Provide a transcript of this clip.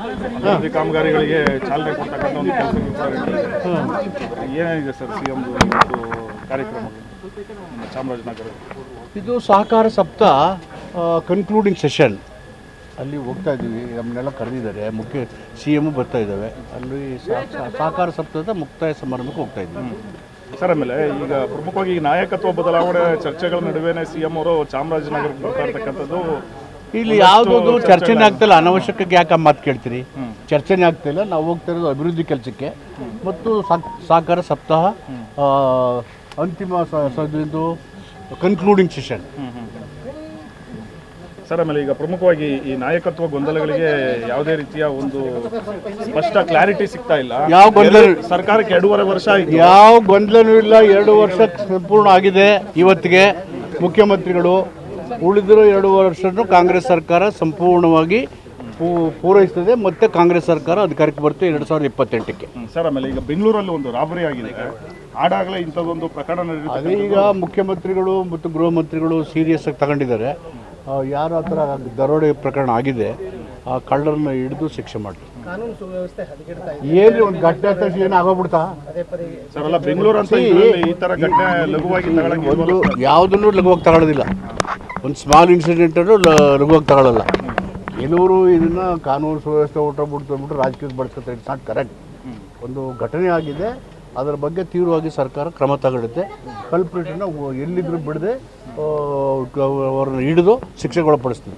ಅಭಿವೃದ್ಧಿ ಕಾಮಗಾರಿಗಳಿಗೆ ಚಾಲನೆ ಕೊಡ್ತಕ್ಕಂಥ ಒಂದು ಕೆಲಸ ಏನಿದೆ ಸರ್ ಸಿ ಎಂ ಇವತ್ತು ಕಾರ್ಯಕ್ರಮ ನಮ್ಮ ಚಾಮರಾಜನಗರ? ಇದು ಸಹಕಾರ ಸಪ್ತಾಹ ಕನ್ಕ್ಲೂಡಿಂಗ್ ಸೆಷನ್. ಅಲ್ಲಿ ಹೋಗ್ತಾ ಇದ್ದೀವಿ, ನಮ್ಮನ್ನೆಲ್ಲ ಕರೆದಿದ್ದಾರೆ, ಮುಖ್ಯ ಸಿ ಎಮ್ಮು ಬರ್ತಾ ಇದ್ದಾವೆ. ಅಲ್ಲಿ ಸಹಕಾರ ಸಪ್ತಾಹದ ಮುಕ್ತಾಯ ಸಮಾರಂಭಕ್ಕೆ ಹೋಗ್ತಾ ಇದ್ದೀವಿ. ಸರ್ ಆಮೇಲೆ ಈಗ ಪ್ರಮುಖವಾಗಿ ನಾಯಕತ್ವ ಬದಲಾವಣೆ ಚರ್ಚೆಗಳ ನಡುವೆನೇ ಸಿ ಎಂ ಅವರು ಚಾಮರಾಜನಗರಕ್ಕೆ ಬರ್ತಾ ಇರ್ತಕ್ಕಂಥದ್ದು. ಇಲ್ಲಿ ಯಾವುದೂ ಚರ್ಚೆನೇ ಆಗ್ತಿಲ್ಲ. ಅನಾವಶ್ಯಕಕ್ಕೆ ಯಾಕೆ ಮಾತು ಕೇಳ್ತೀರಿ? ಚರ್ಚೆನೇ ಆಗ್ತಾಯಿಲ್ಲ. ನಾವು ಹೋಗ್ತಾ ಇರೋದು ಅಭಿವೃದ್ಧಿ ಕೆಲಸಕ್ಕೆ ಮತ್ತು ಸಹಕಾರ ಸಪ್ತಾಹ ಅಂತಿಮ ಇದು ಕನ್ಕ್ಲೂಡಿಂಗ್ ಸೆಷನ್. ಸರ್ ಆಮೇಲೆ ಈಗ ಪ್ರಮುಖವಾಗಿ ಈ ನಾಯಕತ್ವ ಗೊಂದಲಗಳಿಗೆ ಯಾವುದೇ ರೀತಿಯ ಒಂದು ಸ್ಪಷ್ಟ ಕ್ಲಾರಿಟಿ ಸಿಗ್ತಾ ಇಲ್ಲ. ಯಾವ ಗೊಂದಲ? ಸರ್ಕಾರಕ್ಕೆ 2.5 ವರ್ಷ ಆಯಿತು, ಯಾವ ಗೊಂದಲನೂ ಇಲ್ಲ. 2 ವರ್ಷ ಸಂಪೂರ್ಣ ಆಗಿದೆ ಇವತ್ತಿಗೆ. ಮುಖ್ಯಮಂತ್ರಿಗಳು ಉಳಿದಿರೋ 2 ವರ್ಷನೂ ಕಾಂಗ್ರೆಸ್ ಸರ್ಕಾರ ಸಂಪೂರ್ಣವಾಗಿ ಪೂರೈಸ್ತದೆ. ಮತ್ತೆ ಕಾಂಗ್ರೆಸ್ ಸರ್ಕಾರ ಅಧಿಕಾರಕ್ಕೆ ಬರುತ್ತೆ 2028ಕ್ಕೆ. ಸರ್ ಆಮೇಲೆ ಈಗ ಬೆಂಗಳೂರಲ್ಲಿ ಒಂದು ರಾಬರಿ ಆಗಿದೆ, ಆಡಾಗಲೇ ಇಂಥದ್ದೊಂದು ಪ್ರಕರಣ ನಡೆಯುತ್ತೆ. ಅದೇ ಈಗ ಮುಖ್ಯಮಂತ್ರಿಗಳು ಮತ್ತು ಗೃಹ ಮಂತ್ರಿಗಳು ಸೀರಿಯಸ್ ಆಗಿ ತಗೊಂಡಿದ್ದಾರೆ. ಯಾರು ಆ ಥರ ದರೋಡೆ ಪ್ರಕರಣ ಆಗಿದೆ ಆ ಕಳ್ಳರನ್ನ ಹಿಡಿದು ಶಿಕ್ಷೆ ಮಾಡಿ. ಏನು ಒಂದು ಘಟನೆ ತಕ್ಷಣ ಏನು ಆಗೋಗ್ಬಿಡ್ತಾ ಸರ್? ಅಲ್ಲ ಬೆಂಗಳೂರು ಅಂತ ಈ ಥರ ಘಟನೆ ಲಘುವಾಗಿ ಒಂದು ಯಾವುದನ್ನು ಲಘುವಾಗಿ ತಗೊಳ್ಳೋದಿಲ್ಲ. ಒಂದು ಸ್ಮಾಲ್ ಇನ್ಸಿಡೆಂಟನ್ನು ಲಘುವಾಗಿ ತಗೊಳ್ಳಲ್ಲ. ಕೆಲವರು ಇದನ್ನು ಕಾನೂನು ಸುವ್ಯವಸ್ಥೆ ಹೊಟ್ಟೋಗ್ಬಿಟ್ಟು ರಾಜಕೀಯಕ್ಕೆ ಬಳಸ್ಕೊತಾರೆ. It's not correct. ಒಂದು ಘಟನೆ ಆಗಿದೆ, ಅದರ ಬಗ್ಗೆ ತೀವ್ರವಾಗಿ ಸರ್ಕಾರ ಕ್ರಮ ತಗೊಳುತ್ತೆ. ಕಲ್ಪ್ರಿಟನ್ನು ಎಲ್ಲಿದ್ದರೂ ಬಿಡದೆ ಅವ್ರನ್ನ ಹಿಡಿದು ಶಿಕ್ಷೆಗೊಳಪಡಿಸ್ತೀವಿ.